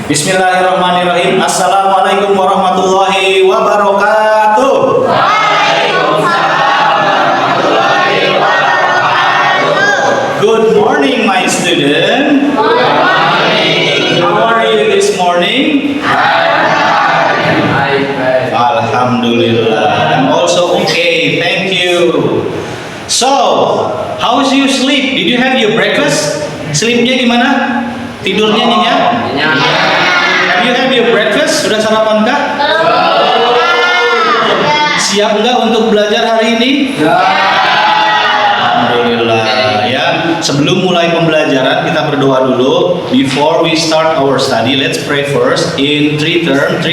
Bismillahirrahmanirrahim. Assalamualaikum warahmatullahi wabarakatuh. Good morning, my student. How are you this morning? Alhamdulillah. I'm also okay. Thank you. So, how's your sleep? Did you have your breakfast? Sleepnya gimana? Tidurnya nyenyak? Have you have your breakfast? Sudah sarapan kah? Siap nggak untuk belajar hari ini? Alhamdulillah ya. Sebelum mulai pembelajaran kita berdoa dulu. Before we start our study, let's pray first in three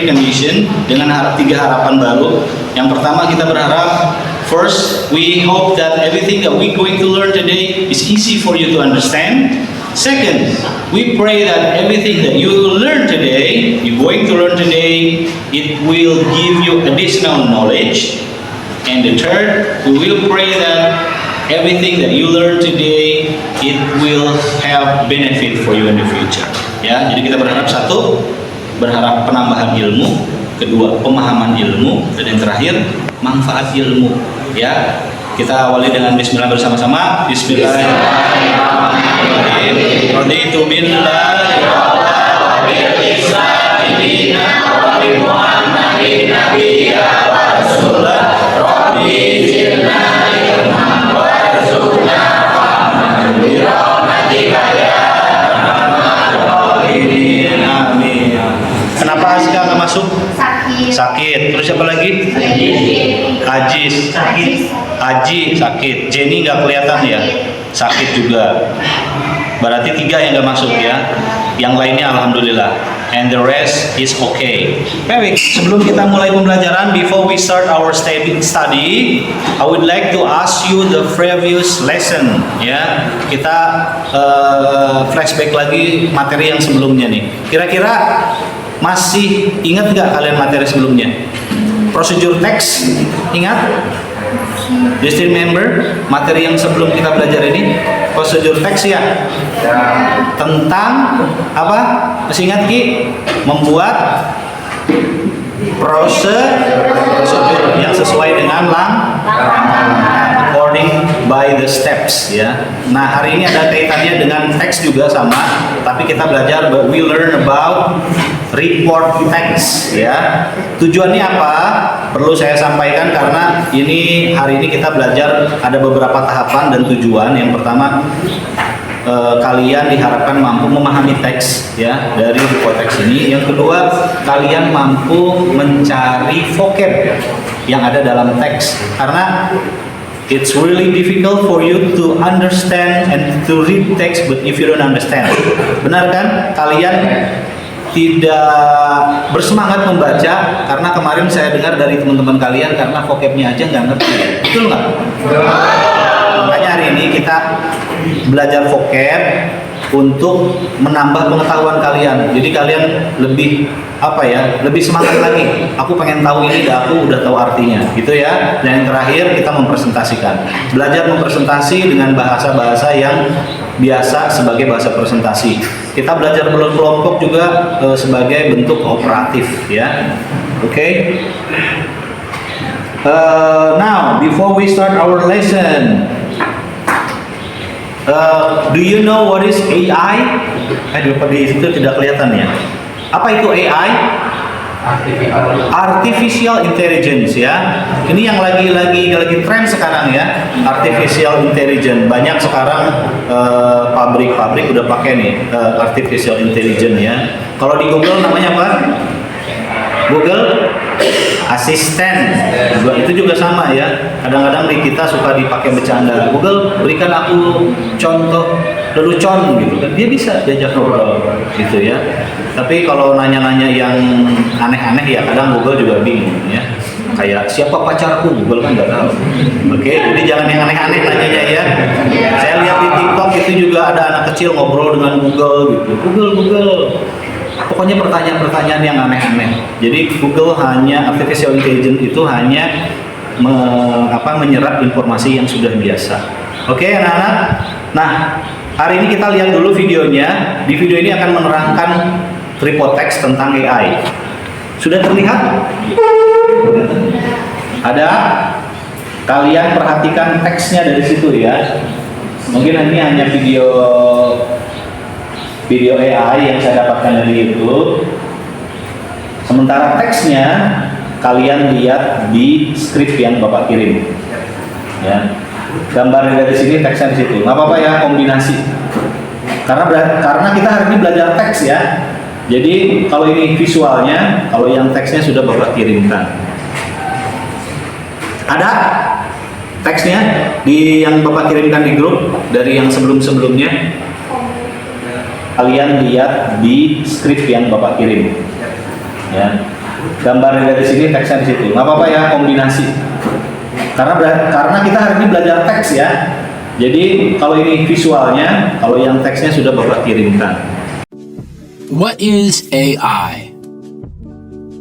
condition dengan tiga harapan baru. Yang pertama kita berharap first we hope that everything that we going to learn today is easy for you to understand. Second, we pray that everything that you learn today, you're going to learn today, it will give you additional knowledge. And the third, we will pray that everything that you learn today, it will have benefit for you in the future. Ya, jadi kita berharap satu, berharap penambahan ilmu, kedua pemahaman ilmu, dan yang terakhir manfaat ilmu. Ya, kita awali dengan Bismillah bersama-sama. Bismillahirrahmanirrahim. Raditu billahi wa bil islami dinan wa bi Muhammadin nabiyya wa rasulah. Rabbi zidna ilman warzuqna fahman bi rahmatika ya arhamar rahimin. Amin. Kenapa Aska nggak masuk? Sakit. Terus siapa lagi? Ajis. Aji sakit. Jenny nggak kelihatan ya? Sakit juga. Berarti 3 yang nggak masuk ya. Yang lainnya alhamdulillah. And the rest is okay. Baik, sebelum kita mulai pembelajaran, before we start our study, I would like to ask you the previous lesson. Ya, kita flashback lagi materi yang sebelumnya nih. Kira-kira masih ingat nggak kalian materi sebelumnya? Prosedur teks, ingat? Do you still remember materi yang sebelum kita belajar ini? Prosedur teks ya? Tentang apa? Masih ingat Ki? Membuat prosedur yang sesuai dengan according by the steps ya. Nah, hari ini ada kaitannya dengan teks juga sama, tapi kita belajar we learn about report text ya. Tujuannya apa? Perlu saya sampaikan karena ini hari ini kita belajar ada beberapa tahapan dan tujuan. Yang pertama kalian diharapkan mampu memahami teks ya dari report text ini. Yang kedua, kalian mampu mencari vocab yang ada dalam teks karena it's really difficult for you to understand and to read text but if you don't understand. Benar kan? Kalian tidak bersemangat membaca karena kemarin saya dengar dari teman-teman kalian karena vocabnya aja nggak ngerti. Betul nggak? Makanya hari ini kita belajar vocab untuk menambah pengetahuan kalian. Jadi kalian lebih lebih semangat lagi. Aku pengen tahu ini, aku udah tahu artinya, gitu ya. Dan yang terakhir kita mempresentasikan. Belajar mempresentasi dengan bahasa-bahasa yang biasa sebagai bahasa presentasi. Kita belajar berkelompok juga sebagai bentuk kooperatif, ya. Oke. Now, before we start our lesson, do you know what is AI? Di situ tidak kelihatan ya. Apa itu AI? Artificial Intelligence ya. Ini yang lagi tren sekarang ya. Artificial Intelligence. Banyak sekarang pabrik-pabrik udah pakai nih Artificial Intelligence ya. Kalau di Google namanya apa? Google Assistant. Itu juga sama ya. Kadang-kadang di kita suka dipakai bercanda. Google, berikan aku contoh lelucon gitu kan. Dia bisa diajak ngobrol gitu ya. Tapi kalau nanya-nanya yang aneh-aneh ya kadang Google juga bingung ya. Kayak siapa pacarku, Google kan nggak tahu. Oke, jadi jangan yang aneh-aneh nanyanya ya. Saya lihat di TikTok itu juga ada anak kecil ngobrol dengan Google gitu. Google. Pokoknya pertanyaan-pertanyaan yang aneh-aneh. Jadi Google Artificial Intelligence itu hanya menyerap informasi yang sudah biasa. Oke, anak-anak. Nah, hari ini kita lihat dulu videonya. Di video ini akan menerangkan Tripotext tentang AI. Sudah terlihat? Ada? Kalian perhatikan teksnya dari situ ya. Mungkin ini hanya video AI yang saya dapatkan dari YouTube. Sementara teksnya kalian lihat di skrip yang Bapak kirim. Ya. Gambarnya dari sini, teksnya di situ. Nggak apa-apa ya, kombinasi. Karena kita hari ini belajar teks ya. Jadi kalau ini visualnya, kalau yang teksnya sudah Bapak kirimkan. Ada teksnya di yang Bapak kirimkan di grup dari yang sebelum-sebelumnya. Kalian lihat di skrip yang Bapak kirim. Ya. Gambarnya dari sini, teksnya di situ. Nggak apa-apa ya, kombinasi. Karena kita hari ini belajar teks ya. Jadi kalau ini visualnya, kalau yang teksnya sudah Bapak kirimkan. What is AI?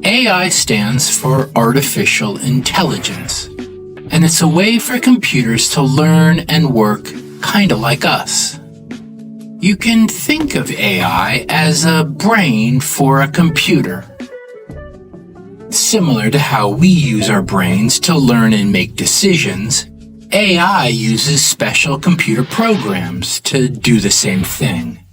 AI stands for Artificial Intelligence, and it's a way for computers to learn and work kinda like us. You can think of AI as a brain for a computer. Similar to how we use our brains to learn and make decisions, AI uses special computer programs to do the same thing.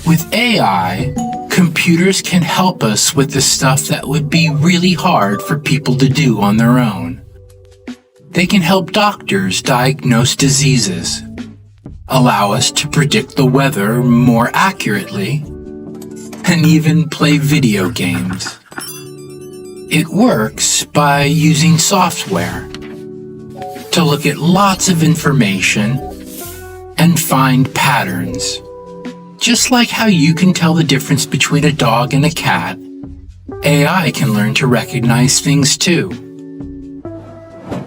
With AI, computers can help us with the stuff that would be really hard for people to do on their own. They can help doctors diagnose diseases, allow us to predict the weather more accurately, and even play video games. It works by using software to look at lots of information and find patterns. Just like how you can tell the difference between a dog and a cat, AI can learn to recognize things too.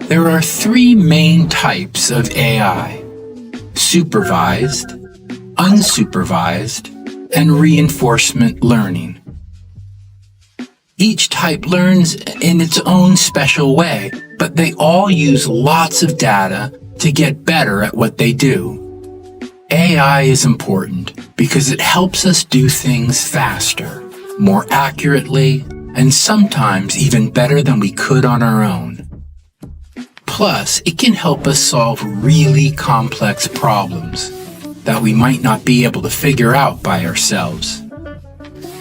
There are three main types of AI: supervised, unsupervised, and reinforcement learning. Each type learns in its own special way, but they all use lots of data to get better at what they do. AI is important because it helps us do things faster, more accurately, and sometimes even better than we could on our own. Plus, it can help us solve really complex problems that we might not be able to figure out by ourselves.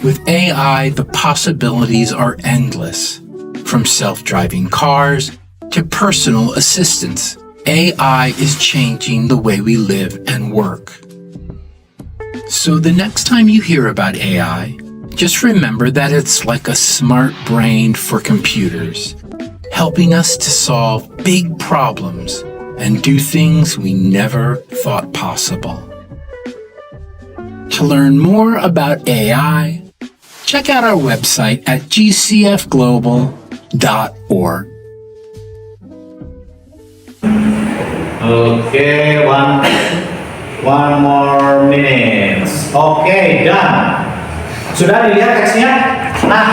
With AI, the possibilities are endless. From self-driving cars to personal assistants, AI is changing the way we live and work. So the next time you hear about AI, just remember that it's like a smart brain for computers, helping us to solve big problems and do things we never thought possible. To learn more about AI, check out our website at gcfglobal.org. Okay, one more minutes. Okay, done. Sudah dilihat teksnya? Nah,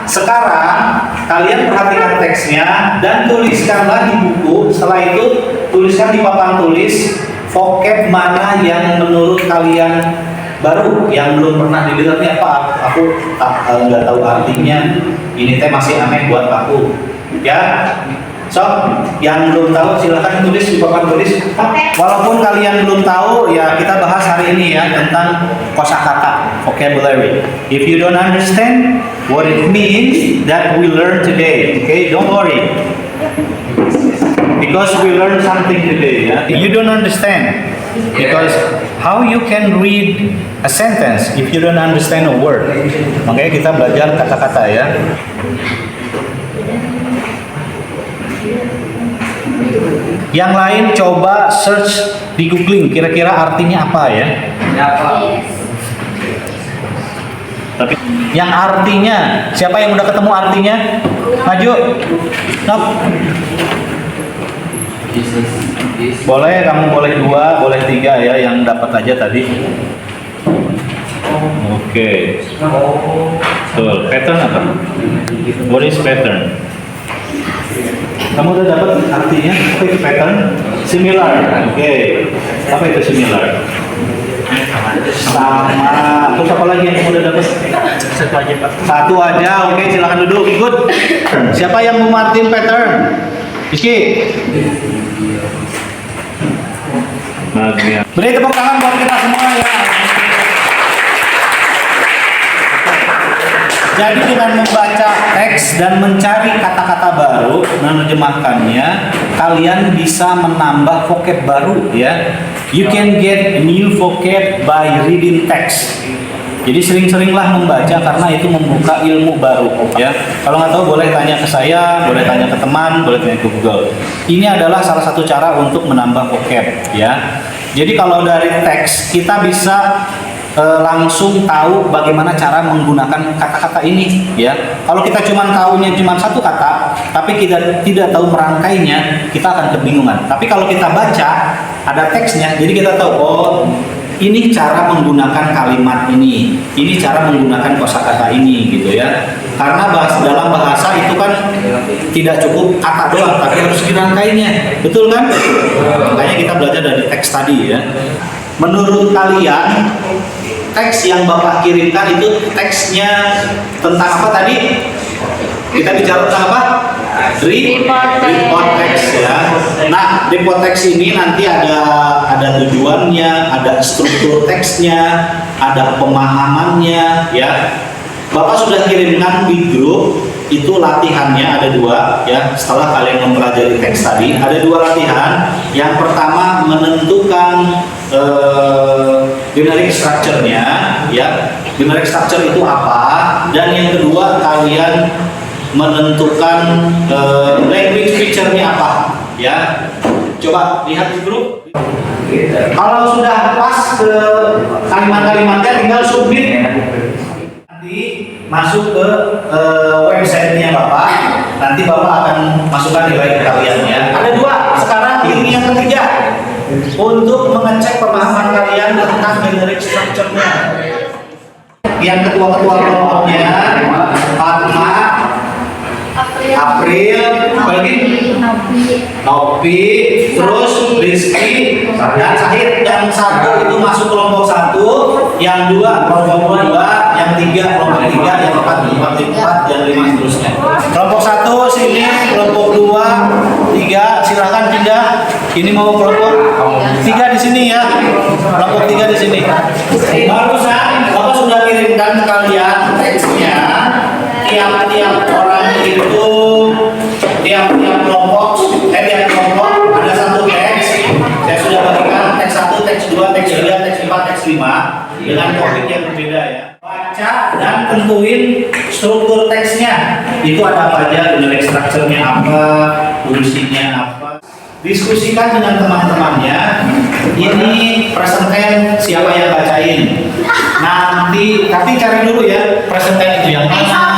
sekarang kalian perhatikan teksnya dan tuliskanlah di buku. Setelah itu tuliskan di papan tulis vocab mana yang menurut kalian baru, yang belum pernah didengarnya apa. Aku nggak tahu artinya. Ini teh masih aneh buat aku. Ya. So, yang belum tahu silahkan tulis di papan tulis. Walaupun kalian belum tahu, ya kita bahas hari ini ya tentang kosakata, vocabulary. If you don't understand what it means that we learn today, okay, don't worry. Because we learn something today. Ya. You don't understand because how you can read a sentence if you don't understand a word. Makanya kita belajar kata-kata ya. Yang lain coba search di googling kira-kira artinya apa ya? Tapi yang artinya, siapa yang udah ketemu artinya? Maju. Stop. Boleh, kamu boleh 2, boleh 3 ya, yang dapat aja tadi. Oke. Betul. Pattern apa? What is pattern? Kamu udah dapat artinya? Apa itu pattern? Similar. Oke. Apa itu similar? Sama. Terus apa lagi yang udah dapat? Satu aja Pak. Satu aja. Oke, silakan duduk. Ikut. Siapa yang mau Martin pattern? Rizky. Beri tepuk tangan buat kita semua ya. Jadi dengan membaca teks dan mencari kata-kata baru, menerjemahkannya, kalian bisa menambah vocab baru ya. You can get new vocab by reading text. Jadi sering-seringlah membaca karena itu membuka ilmu baru ya. Kalau nggak tahu boleh tanya ke saya, boleh tanya ke teman, boleh tanya ke Google. Ini adalah salah satu cara untuk menambah vocab ya. Jadi kalau dari teks kita bisa langsung tahu bagaimana cara menggunakan kata-kata ini ya. Kalau kita cuma tahunya cuma satu kata, tapi kita tidak tahu merangkainya, kita akan kebingungan. Tapi kalau kita baca ada teksnya, jadi kita tahu oh ini cara menggunakan kalimat ini cara menggunakan kosakata ini gitu ya. Karena dalam bahasa itu kan tidak cukup kata doang, tapi harus dirangkainya, betul kan? Makanya kita belajar dari teks tadi ya. Menurut kalian teks yang Bapak kirimkan itu teksnya tentang apa tadi? Kita bicara tentang apa? Report text ya. Nah, report text ini nanti ada tujuannya, ada struktur teksnya, ada pemahamannya ya. Bapak sudah kirimkan di grup, itu latihannya ada 2 ya. Setelah kalian mempelajari teks tadi, ada 2 latihan. Yang pertama menentukan generic structure-nya ya. Generic structure itu apa? Dan yang kedua kalian menentukan language feature-nya apa ya. Coba lihat di grup. Kalau sudah pas ke kalimat-kalimatnya tinggal submit. Nanti masuk ke website-nya Bapak. Nanti Bapak akan masukkan nilai ke kalian ya. Ada 2. Sekarang ini yang ketiga. Untuk mengecek pemahaman kalian tentang generic structure-nya. Yang ketua-ketua kelompoknya Fatma, April, Nopi, terus Rizky dan Sahid. Yang 1 itu masuk kelompok 1, yang 2 kelompok 2, yang 3 kelompok 3, yang 4 dan 5 seterusnya. Kelompok 1 sini, kelompok 2, 3 silakan pindah. Ini mau kelompok 3 di sini ya. Kelompok 3 di sini. Barusan Bapak sudah kirimkan ke kalian teksnya. Tiap-tiap orang itu tiap-tiap kelompok ada satu teks. Saya sudah bagikan teks 1, teks 2, teks 3, teks 4, teks 5 dengan topik yang berbeda ya. Baca dan tentuin struktur teksnya. Itu ada apa aja, generic structure-nya apa, fungsinya apa. Diskusikan dengan teman-temannya. Ini present tense siapa yang bacain. Nanti tapi cari dulu ya present tense itu yang mana,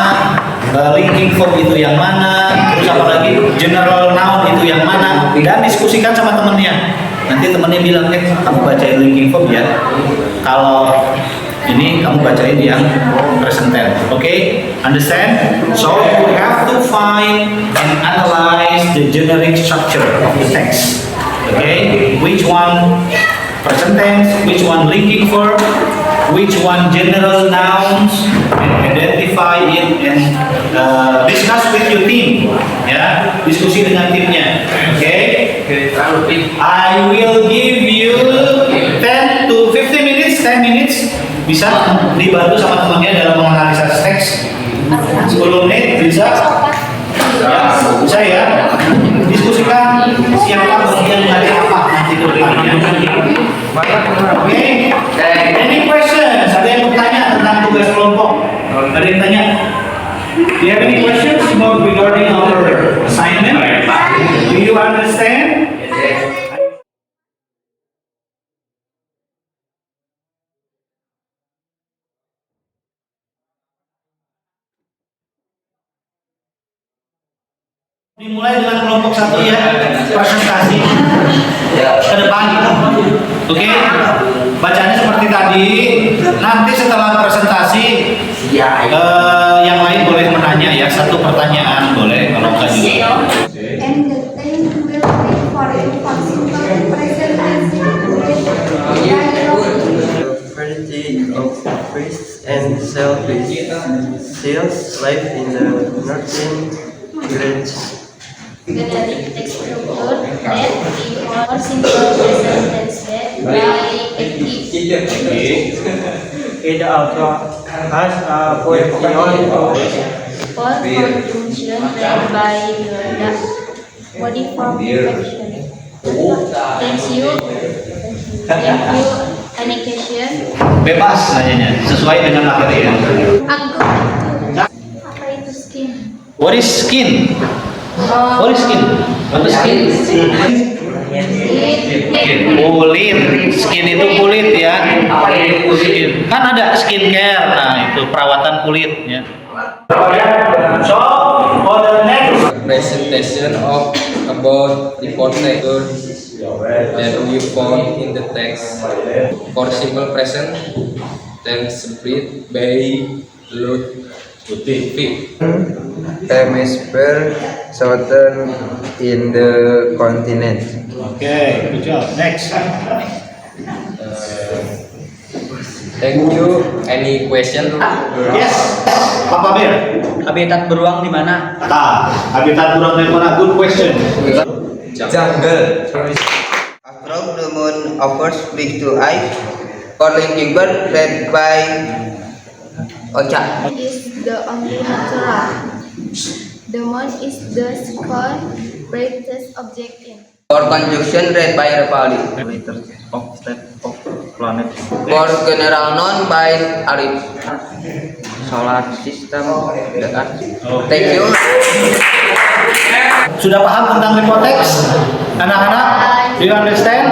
linking verb itu yang mana, terus apa lagi general noun itu yang mana, dan diskusikan sama temennya. Nanti temennya bilang kamu bacain linking verb ya. Kalau ini kamu bacain yang present tense. Okay? Understand? So you have to find and analyze the generic structure of the text. Okay? Which one present tense, which one linking verb, which one general nouns, and identify it and discuss with your team. Ya, diskusi dengan timnya. Okay? I will give you 10 to 15 minutes, 10 minutes. Bisa dibantu sama temannya dalam menganalisa teks. 10 menit bisa? Ya, bisa ya. Diskusikan siapa bagian dari apa nanti ke depannya. Oke? Any questions? Ada yang bertanya tentang tugas kelompok? Ada yang tanya? Do you have any questions about regarding our assignment? Do you understand? Dimulai dengan kelompok 1 ya, presentasi ke depan. Oke? Bacanya seperti tadi. Nanti setelah presentasi yang lain boleh menanya ya, 1 pertanyaan boleh, kalau enggak juga. And the thing will be for you for simple present tense. Generic text structure that be more simple present tense by active. It also has a position. For conjunction read by the body form inflection. Thank you. Any question? Bebas nanyanya, sesuai dengan materi ya. Aku. Apa itu skin? What is skin? What is skin? What is skin? Kulit. Skin itu kulit ya. Skin. Kan ada skincare. Nah, itu perawatan kulit ya. So, for the next Presentation of about the protector that we found in the text. For simple present tense split by load fit. Hemisphere southern in the continent. Okay, good job. Next. Thank you. Any question? Yes. Pak Pamir. Habitat beruang di mana? Habitat burung dari mana? Good question. Jungle. From the moon offers big to eye. Calling bird read by Ocha. Is the only natural. The moon is the second brightest object in. For conjunction read by Repali. For general known by Arif. Solar system the earth. Thank you. Sudah paham tentang hypotext? Anak-anak? Do you understand?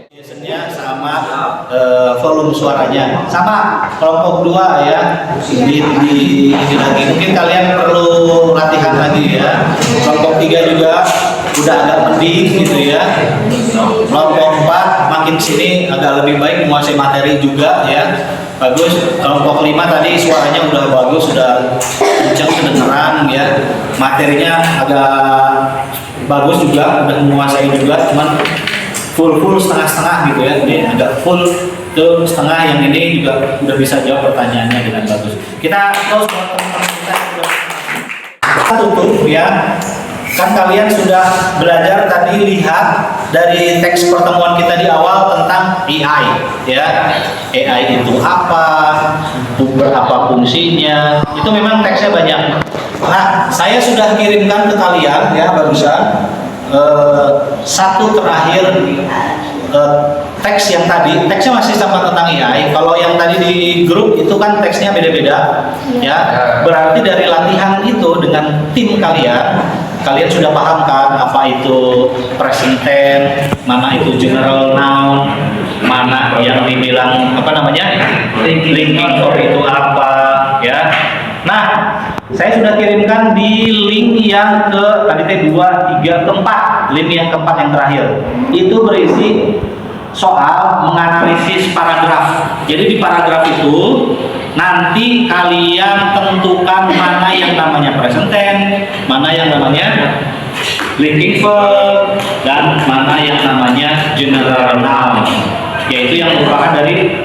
Biasanya sama volume suaranya sama kelompok 2 ya di lagi mungkin kalian perlu latihan lagi ya. Kelompok 3 juga udah agak mending gitu ya. Kelompok 4 makin sini agak lebih baik menguasai materi juga ya. Bagus. Kelompok 5 tadi suaranya udah bagus, sudah kencang kedengeran ya. Materinya agak bagus juga, udah menguasai juga, cuman full setengah-setengah gitu ya. Ini agak full tuh setengah, yang ini juga udah bisa jawab pertanyaannya dengan bagus. Kita close buat teman-teman kita tutup ya. Kan kalian sudah belajar tadi, lihat dari teks pertemuan kita di awal tentang AI ya. AI itu apa, berapa fungsinya, itu memang teksnya banyak. Nah, saya sudah kirimkan ke kalian ya barusan satu terakhir teks yang tadi, teksnya masih sama tentang AI. Kalau yang tadi di grup itu kan teksnya beda-beda ya. Berarti dari latihan itu dengan tim kalian sudah paham kan apa itu present tense, mana itu general noun, mana yang dibilang apa namanya linking verb itu apa ya. Nah, saya sudah kirimkan di link yang ke tadi 2, 3, keempat, link yang keempat yang terakhir. Itu berisi soal menganalisis paragraf. Jadi di paragraf itu nanti kalian tentukan mana yang namanya present tense, mana yang namanya linking verb, dan mana yang namanya general noun, yaitu yang merupakan dari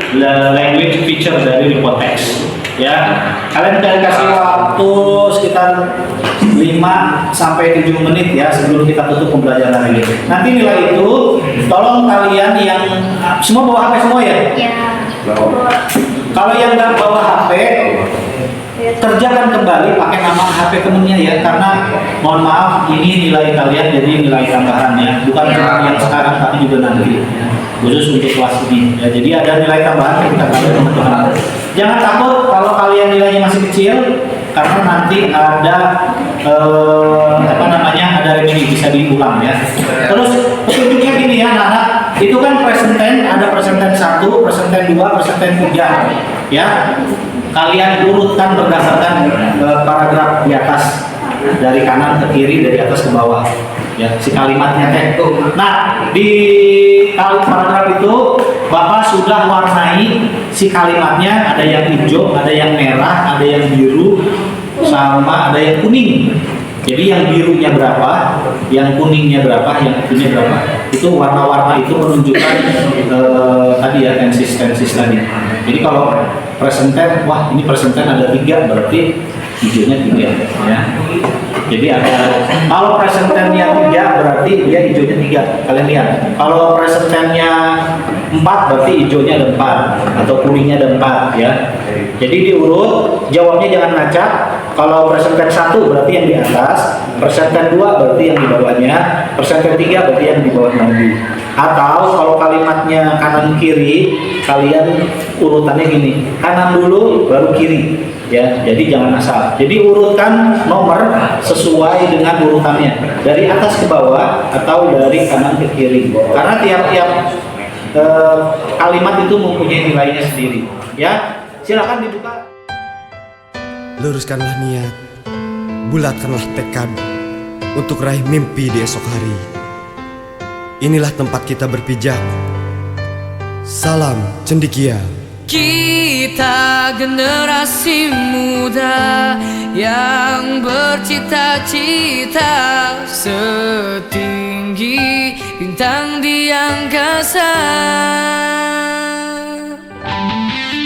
language feature dari hypotext. Ya, kalian dikasih waktu sekitar 5 sampai 7 menit ya sebelum kita tutup pembelajaran ini. Nanti nilai itu tolong kalian yang semua bawa HP semua ya? Ya. Kalau yang nggak bawa HP, kerjakan kembali pakai nama HP temennya ya, karena mohon maaf ini nilai kalian jadi nilai tambahan ya, bukan cuma yang sekarang tapi juga nanti ya. Khusus untuk kelas ini ya, jadi ada nilai tambahan yang kita kasih teman-teman. Jangan takut kalau kalian nilainya masih kecil, karena nanti ada ada remedi bisa diulang ya. Terus petunjuknya gini ya anak-anak, itu kan present tense, ada present tense 1, present tense 2, present tense 3 ya. Kalian urutkan berdasarkan paragraf di atas, dari kanan ke kiri, dari atas ke bawah ya, si kalimatnya teh. Nah, di paragraf itu Bapak sudah warnai si kalimatnya, ada yang hijau, ada yang merah, ada yang biru, sama ada yang kuning. Jadi yang birunya berapa, yang kuningnya berapa, yang hijaunya berapa. Itu warna-warna itu menunjukkan tadi ya tenses tadi. Jadi kalau present tense, wah ini present tense ada 3, berarti hijaunya 3 ya. Jadi ada, kalau present tense-nya 3 berarti dia hijaunya 3. Kalian lihat. Kalau present tense-nya 4 berarti hijaunya ada 4 atau kuningnya ada 4 ya. Jadi diurut, jawabnya jangan ngacak. Kalau present tense 1 berarti yang di atas, present tense 2 berarti yang di bawahnya, present tense 3 berarti yang di bawah lagi. Atau kalau kalimatnya kanan kiri, kalian urutannya gini, kanan dulu baru kiri ya. Jadi jangan asal. Jadi urutkan nomor sesuai dengan urutannya dari atas ke bawah atau dari kanan ke kiri. Karena tiap-tiap kalimat itu mempunyai nilainya sendiri ya. Silakan dibuka. Luruskanlah niat, bulatkanlah tekad untuk raih mimpi di esok hari. Inilah tempat kita berpijak. Salam cendekia. Kita generasi muda yang bercita-cita setinggi bintang di angkasa.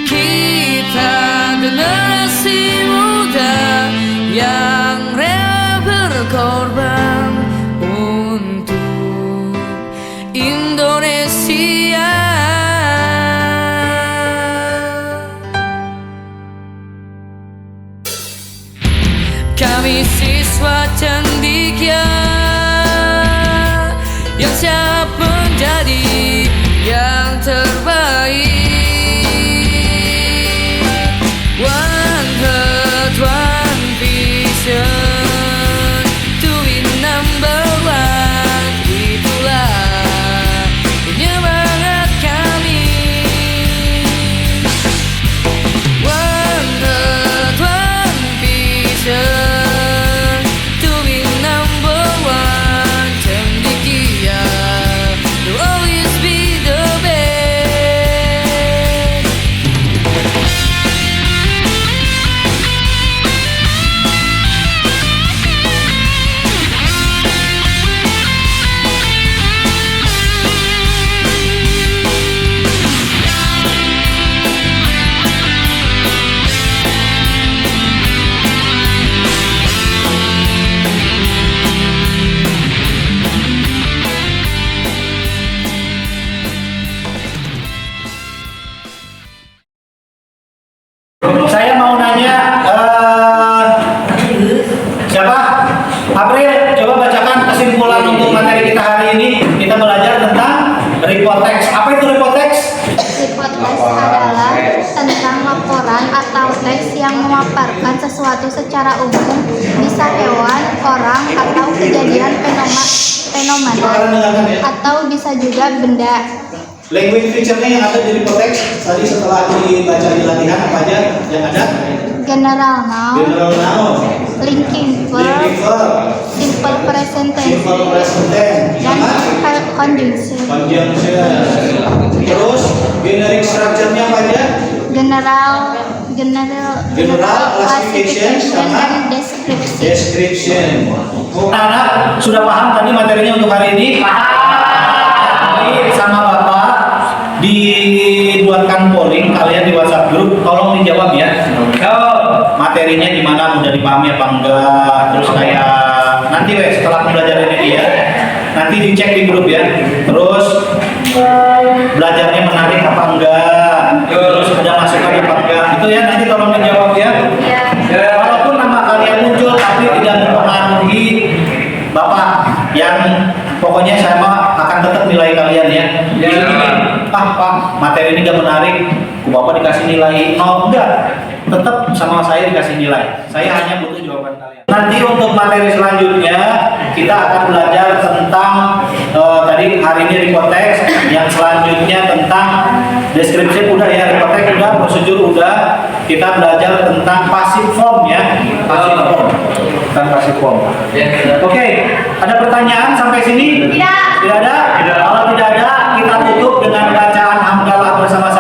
Kita generasi muda yang rela berkorban untuk Indonesia. Kami siswa cendekia yang siap menjadi yang terbaik. One heart, one vision to be number one. Itulah penyemangat kami. One heart, one vision to be number one. Cendekia will always be the best. Saya mau nanya, siapa? April, coba bacakan kesimpulan untuk materi kita hari ini. Kita belajar tentang report text. Apa itu report text? Report text adalah tentang laporan atau teks yang memaparkan sesuatu secara umum, bisa hewan, orang, atau kejadian fenomena, atau bisa juga benda. Language feature-nya yang ada di report text tadi setelah dibaca di latihan apa aja yang ada? General noun, General noun, linking verb, linking verb, simple present tense, simple present tense, dan sama conjunction. conjunction. Terus generic structure-nya apa aja? General classification dan description. Description. Anak sudah paham tadi materinya untuk hari ini? Ini sama Bapak dibuatkan polling kalian di WhatsApp grup, tolong dijawab ya. Materinya gimana, mudah dipahami apa enggak? Terus kayak nanti setelah pembelajaran ini ya, nanti dicek di grup ya. Terus belajarnya menarik apa enggak? Terus ada masukan apa enggak? Itu ya nanti tolong dijawab ya. Walaupun nama kalian muncul tapi tidak mempengaruhi Bapak, yang pokoknya saya akan tetap nilai kalian ya. Jadi gini, Pak, materi ini gak menarik, Bapak dikasih nilai 0, enggak. Tetap sama saya dikasih nilai. Saya hanya butuh jawaban kalian. Nanti untuk materi selanjutnya kita akan belajar tentang tadi hari ini report text, yang selanjutnya tentang description udah ya, report text udah, prosedur udah. Kita belajar tentang passive form ya, passive form. Tentang passive form. Oke, ada pertanyaan sampai sini? Tidak. Tidak ada? Kalau tidak ada, kita tutup dengan bacaan hamdalah bersama-sama.